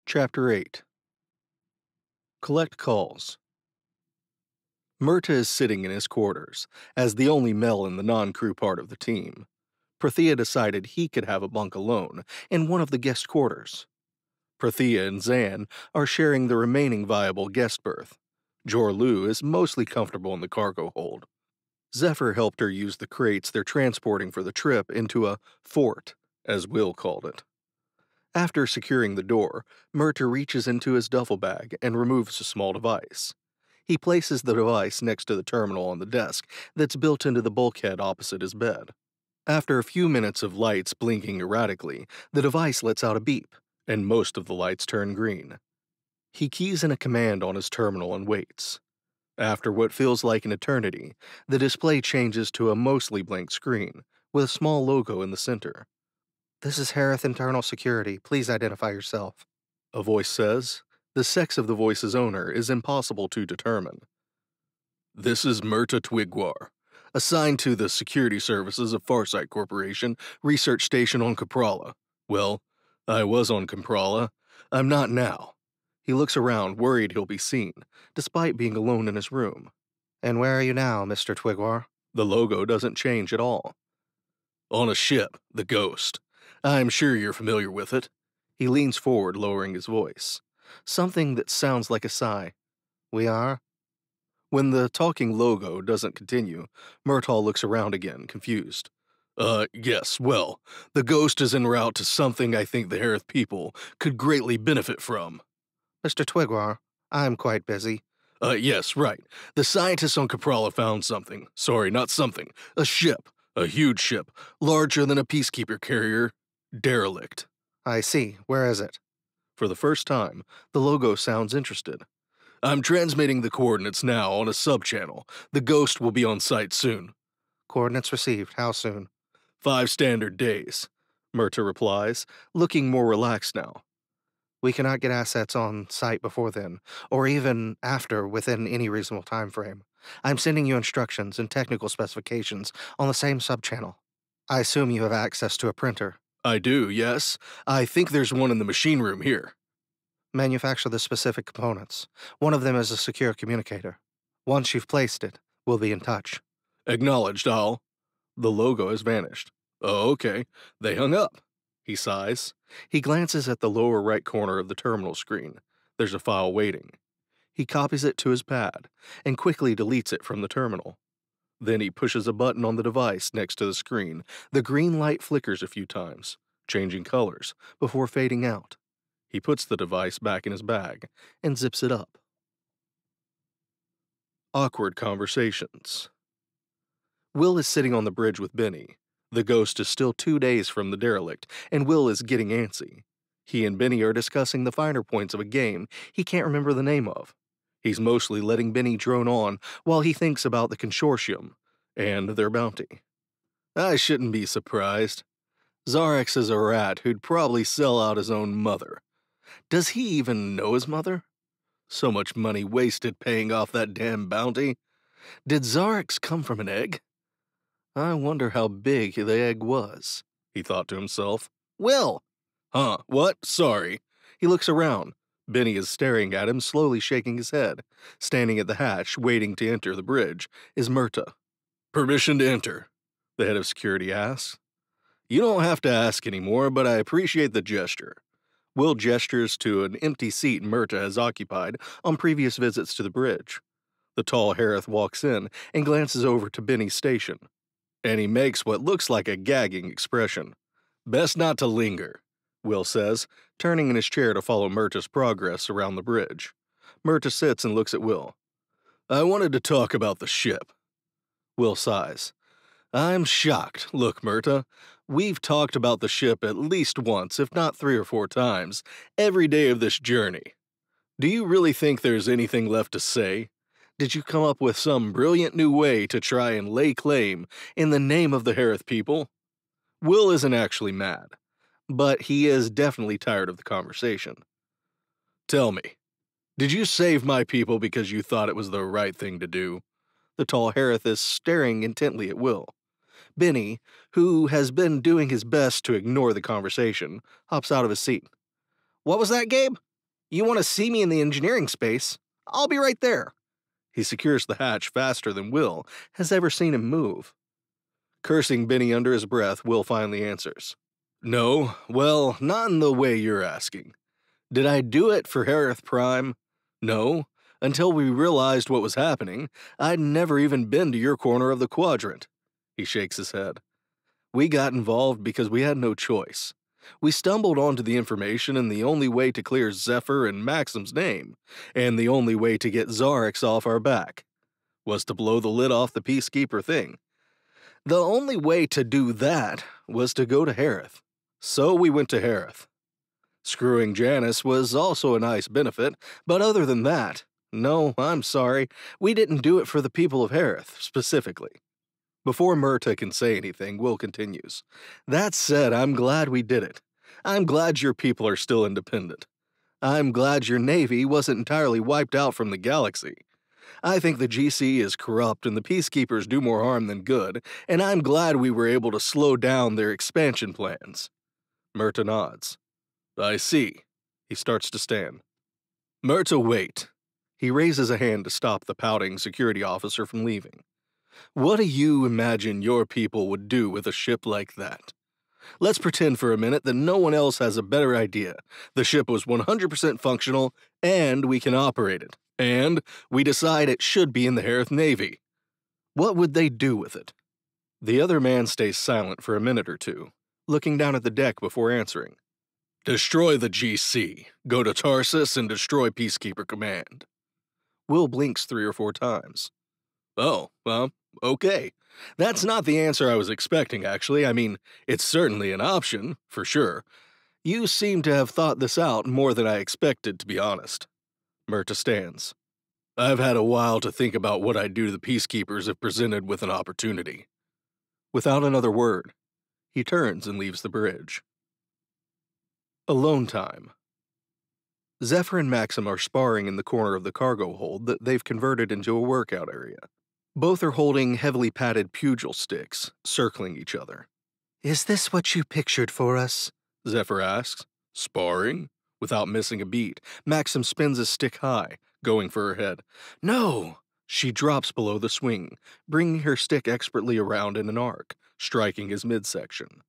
Chapter 8. Collect Calls. Murta is sitting in his quarters, as the only male in the non-crew part of the team. Prathia decided he could have a bunk alone in one of the guest quarters. Prathia and Zan are sharing the remaining viable guest berth. Jor-Lu is mostly comfortable in the cargo hold. Zephyr helped her use the crates they're transporting for the trip into a fort, as Will called it. After securing the door, Murta reaches into his duffel bag and removes a small device. He places the device next to the terminal on the desk that's built into the bulkhead opposite his bed. After a few minutes of lights blinking erratically, the device lets out a beep, and most of the lights turn green. He keys in a command on his terminal and waits. After what feels like an eternity, the display changes to a mostly blank screen, with a small logo in the center. "This is Harrith Internal Security. Please identify yourself," a voice says. The sex of the voice's owner is impossible to determine. "This is Murta Twigwar, assigned to the security services of Farsight Corporation Research Station on Caprala. Well, I was on Caprala. I'm not now." He looks around, worried he'll be seen, despite being alone in his room. "And where are you now, Mr. Twigwar?" The logo doesn't change at all. "On a ship, the Ghost. I'm sure you're familiar with it." He leans forward, lowering his voice. Something that sounds like a sigh. "We are?" When the talking logo doesn't continue, Murtaugh looks around again, confused. Yes, well, the Ghost is en route to something I think the Harrith people could greatly benefit from." "Mr. Twigwar, I'm quite busy." Yes, right. The scientists on Caprala found something. Sorry, not something. A ship. A huge ship. Larger than a peacekeeper carrier. Derelict." "I see. Where is it?" For the first time, the logo sounds interested. "I'm transmitting the coordinates now on a sub-channel. The Ghost will be on site soon." "Coordinates received. How soon?" 5 standard days," Murta replies, looking more relaxed now. "We cannot get assets on site before then, or even after within any reasonable time frame. I'm sending you instructions and technical specifications on the same sub-channel. I assume you have access to a printer." "I do, yes. I think there's one in the machine room here." "Manufacture the specific components. One of them is a secure communicator. Once you've placed it, we'll be in touch." "Acknowledged, I'll—" The logo has vanished. "Oh, okay. They hung up." He sighs. He glances at the lower right corner of the terminal screen. There's a file waiting. He copies it to his pad and quickly deletes it from the terminal. Then he pushes a button on the device next to the screen. The green light flickers a few times, changing colors, before fading out. He puts the device back in his bag and zips it up. Awkward conversations. Will is sitting on the bridge with Benny. The Ghost is still 2 days from the derelict, and Will is getting antsy. He and Benny are discussing the finer points of a game he can't remember the name of. He's mostly letting Benny drone on while he thinks about the consortium and their bounty. "I shouldn't be surprised. Zarex is a rat who'd probably sell out his own mother. Does he even know his mother? So much money wasted paying off that damn bounty. Did Zarex come from an egg? I wonder how big the egg was," he thought to himself. "Will!" "Huh, what? Sorry." He looks around. Benny is staring at him, slowly shaking his head. Standing at the hatch, waiting to enter the bridge, is Murta. "Permission to enter?" the head of security asks. "You don't have to ask anymore, but I appreciate the gesture." Will gestures to an empty seat Murta has occupied on previous visits to the bridge. The tall Harrith walks in and glances over to Benny's station. And he makes what looks like a gagging expression. "Best not to linger," Will says, turning in his chair to follow Murta's progress around the bridge. Murta sits and looks at Will. "I wanted to talk about the ship." Will sighs. "I'm shocked. Look, Murta, we've talked about the ship at least once, if not 3 or 4 times, every day of this journey. Do you really think there's anything left to say? Did you come up with some brilliant new way to try and lay claim in the name of the Harrith people?" Will isn't actually mad, but he is definitely tired of the conversation. "Tell me, did you save my people because you thought it was the right thing to do?" The tall Harrith is staring intently at Will. Benny, who has been doing his best to ignore the conversation, hops out of his seat. "What was that, Gabe?" You want to see me in the engineering space? I'll be right there. He secures the hatch faster than Will has ever seen him move. Cursing Benny under his breath, Will finally answers. No, well, not in the way you're asking. Did I do it for Harrith Prime? No. Until we realized what was happening, I'd never even been to your corner of the quadrant. He shakes his head. We got involved because we had no choice. We stumbled onto the information, and the only way to clear Zephyr and Maxim's name, and the only way to get Zarix off our back, was to blow the lid off the Peacekeeper thing. The only way to do that was to go to Harrith. So we went to Harrith. Screwing Janice was also a nice benefit, but other than that, no, I'm sorry, we didn't do it for the people of Harrith, specifically. Before Myrta can say anything, Will continues. That said, I'm glad we did it. I'm glad your people are still independent. I'm glad your navy wasn't entirely wiped out from the galaxy. I think the GC is corrupt and the Peacekeepers do more harm than good, and I'm glad we were able to slow down their expansion plans. Myrta nods. I see. He starts to stand. Myrta, wait. He raises a hand to stop the pouting security officer from leaving. What do you imagine your people would do with a ship like that? Let's pretend for a minute that no one else has a better idea. The ship was 100% functional, and we can operate it. And we decide it should be in the Harrith Navy. What would they do with it? The other man stays silent for a minute or two, looking down at the deck before answering. Destroy the GC. Go to Tarsus and destroy Peacekeeper Command. Will blinks 3 or 4 times. Oh, well, okay. That's not the answer I was expecting, actually. I mean, it's certainly an option, for sure. You seem to have thought this out more than I expected, to be honest. Myrta stands. I've had a while to think about what I'd do to the Peacekeepers if presented with an opportunity. Without another word, he turns and leaves the bridge. Alone time. Zephyr and Maxim are sparring in the corner of the cargo hold that they've converted into a workout area. Both are holding heavily padded pugil sticks, circling each other. Is this what you pictured for us? Zephyr asks. Sparring? Without missing a beat, Maxim spins his stick high, going for her head. No! She drops below the swing, bringing her stick expertly around in an arc, striking his midsection.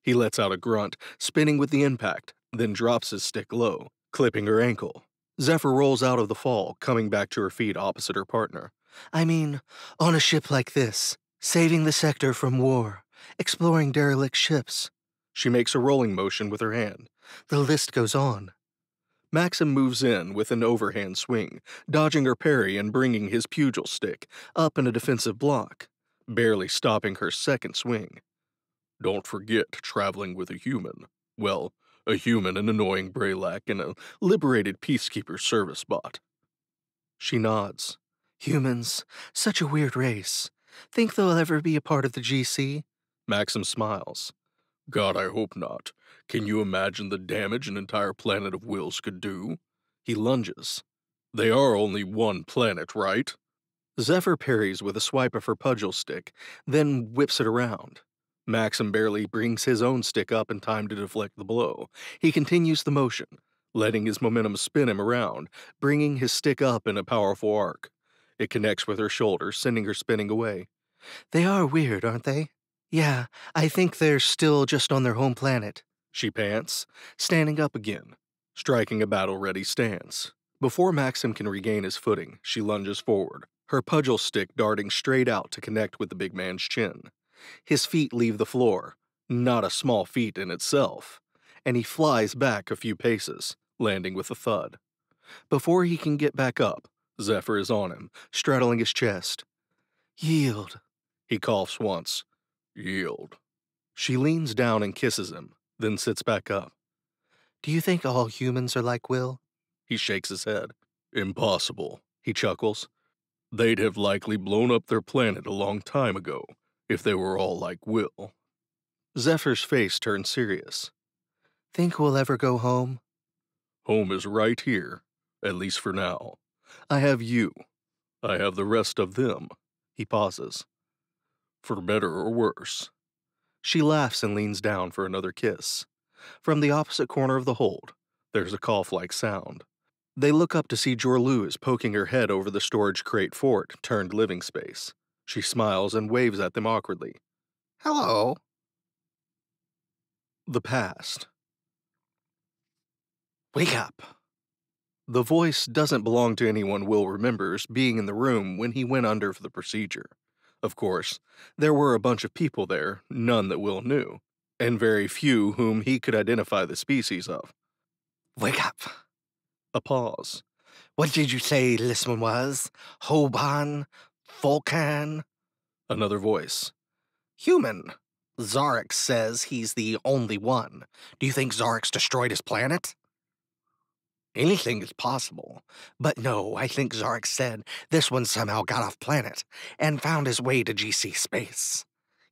He lets out a grunt, spinning with the impact, then drops his stick low, clipping her ankle. Zephyr rolls out of the fall, coming back to her feet opposite her partner. I mean, on a ship like this, saving the sector from war, exploring derelict ships. She makes a rolling motion with her hand. The list goes on. Maxim moves in with an overhand swing, dodging her parry and bringing his pugil stick up in a defensive block, barely stopping her second swing. Don't forget traveling with a human. Well, a human, an annoying Braylac, and a liberated Peacekeeper service bot. She nods. Humans, such a weird race. Think they'll ever be a part of the GC? Maxim smiles. God, I hope not. Can you imagine the damage an entire planet of Wills could do? He lunges. They are only one planet, right? Zephyr parries with a swipe of her pugil stick, then whips it around. Maxim barely brings his own stick up in time to deflect the blow. He continues the motion, letting his momentum spin him around, bringing his stick up in a powerful arc. It connects with her shoulder, sending her spinning away. They are weird, aren't they? Yeah, I think they're still just on their home planet. She pants, standing up again, striking a battle-ready stance. Before Maxim can regain his footing, she lunges forward, her pugil stick darting straight out to connect with the big man's chin. His feet leave the floor, not a small feat in itself, and he flies back a few paces, landing with a thud. Before he can get back up, Zephyr is on him, straddling his chest. Yield. He coughs once. Yield. She leans down and kisses him, then sits back up. Do you think all humans are like Will? He shakes his head. Impossible, he chuckles. They'd have likely blown up their planet a long time ago, if they were all like Will. Zephyr's face turns serious. Think we'll ever go home? Home is right here, at least for now. I have you. I have the rest of them. He pauses. For better or worse. She laughs and leans down for another kiss. From the opposite corner of the hold, there's a cough-like sound. They look up to see Jorlu is poking her head over the storage crate fort turned living space. She smiles and waves at them awkwardly. Hello. The past. Wake up. The voice doesn't belong to anyone Will remembers being in the room when he went under for the procedure. Of course, there were a bunch of people there, none that Will knew, and very few whom he could identify the species of. Wake up. A pause. What did you say this one was? Hoban? Vulcan? Another voice. Human. Zarek says he's the only one. Do you think Zarek's destroyed his planet? Anything is possible. But no, I think Zarek said this one somehow got off planet and found his way to GC space.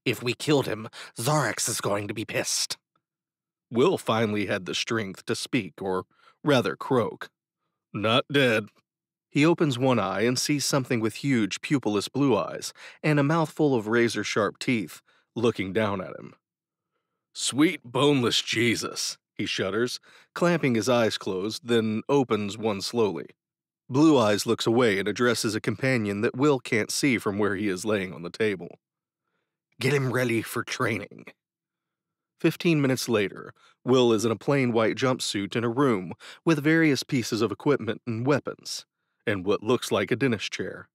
If we killed him, Zarex is going to be pissed. Will finally had the strength to speak, or rather croak. Not dead. He opens one eye and sees something with huge, pupilless blue eyes and a mouthful of razor-sharp teeth looking down at him. Sweet boneless Jesus, he shudders, clamping his eyes closed, then opens one slowly. Blue Eyes looks away and addresses a companion that Will can't see from where he is laying on the table. Get him ready for training. 15 minutes later, Will is in a plain white jumpsuit in a room with various pieces of equipment and weapons, and what looks like a dentist chair.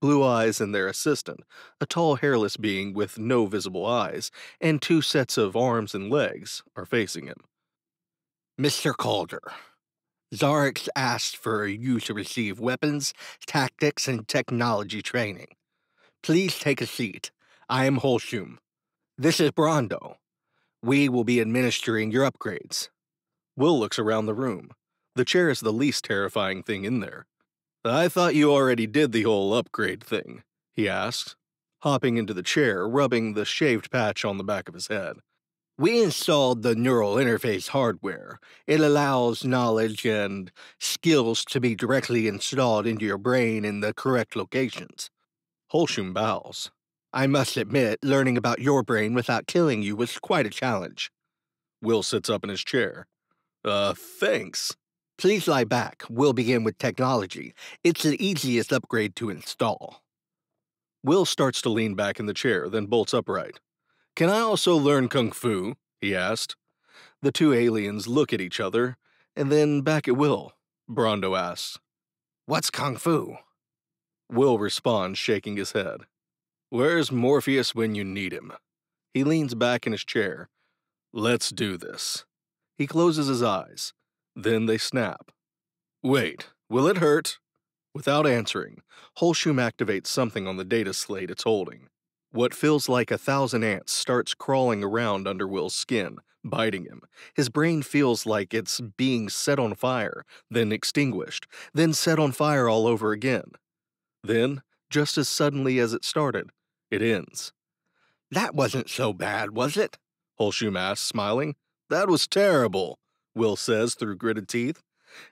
Blue Eyes and their assistant, a tall hairless being with no visible eyes and 2 sets of arms and legs, are facing him. Mr. Calder, Zarex asked for you to receive weapons, tactics, and technology training. Please take a seat. I am Holshum. This is Brondo. We will be administering your upgrades. Will looks around the room. The chair is the least terrifying thing in there. I thought you already did the whole upgrade thing, he asked, hopping into the chair, rubbing the shaved patch on the back of his head. We installed the neural interface hardware. It allows knowledge and skills to be directly installed into your brain in the correct locations. Holshum bows. I must admit, learning about your brain without killing you was quite a challenge. Will sits up in his chair. Thanks. Please lie back. We'll begin with technology. It's the easiest upgrade to install. Will starts to lean back in the chair, then bolts upright. Can I also learn Kung Fu? He asked. The 2 aliens look at each other, and then back at Will. Brondo asks, What's Kung Fu? Will responds, shaking his head. Where's Morpheus when you need him? He leans back in his chair. Let's do this. He closes his eyes. Then they snap. Wait, will it hurt? Without answering, Holshum activates something on the data slate it's holding. What feels like 1,000 ants starts crawling around under Will's skin, biting him. His brain feels like it's being set on fire, then extinguished, then set on fire all over again. Then, just as suddenly as it started, it ends. That wasn't so bad, was it? Holshum asks, smiling. That was terrible, Will says through gritted teeth.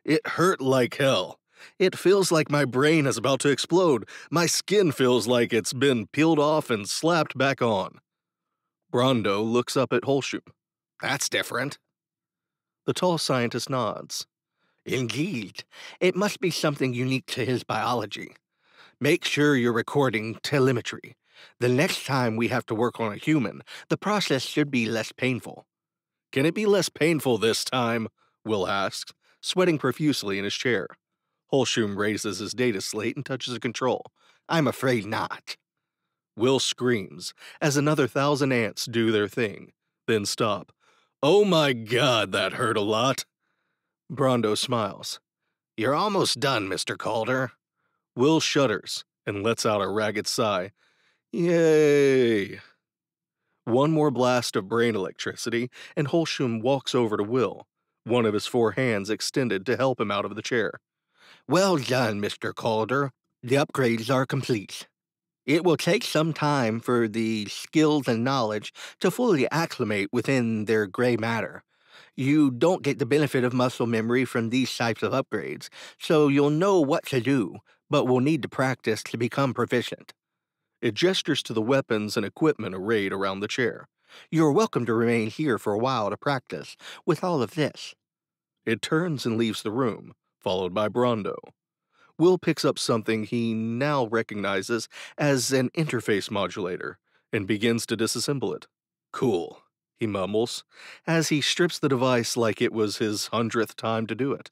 It hurt like hell. It feels like my brain is about to explode. My skin feels like it's been peeled off and slapped back on. Brondo looks up at Holshum. That's different. The tall scientist nods. Indeed. It must be something unique to his biology. Make sure you're recording telemetry. The next time we have to work on a human, the process should be less painful. Can it be less painful this time? Will asks, sweating profusely in his chair. Holshum raises his data slate and touches a control. I'm afraid not. Will screams as another 1,000 ants do their thing, then stop. Oh my God, that hurt a lot. Brondo smiles. You're almost done, Mr. Calder. Will shudders and lets out a ragged sigh. Yay! One more blast of brain electricity, and Holshum walks over to Will, one of his 4 hands extended to help him out of the chair. Well done, Mr. Calder. The upgrades are complete. It will take some time for the skills and knowledge to fully acclimate within their gray matter. You don't get the benefit of muscle memory from these types of upgrades, so you'll know what to do, but will need to practice to become proficient. It gestures to the weapons and equipment arrayed around the chair. You're welcome to remain here for a while to practice with all of this. It turns and leaves the room, followed by Brondo. Will picks up something he now recognizes as an interface modulator and begins to disassemble it. Cool, he mumbles, as he strips the device like it was his 100th time to do it.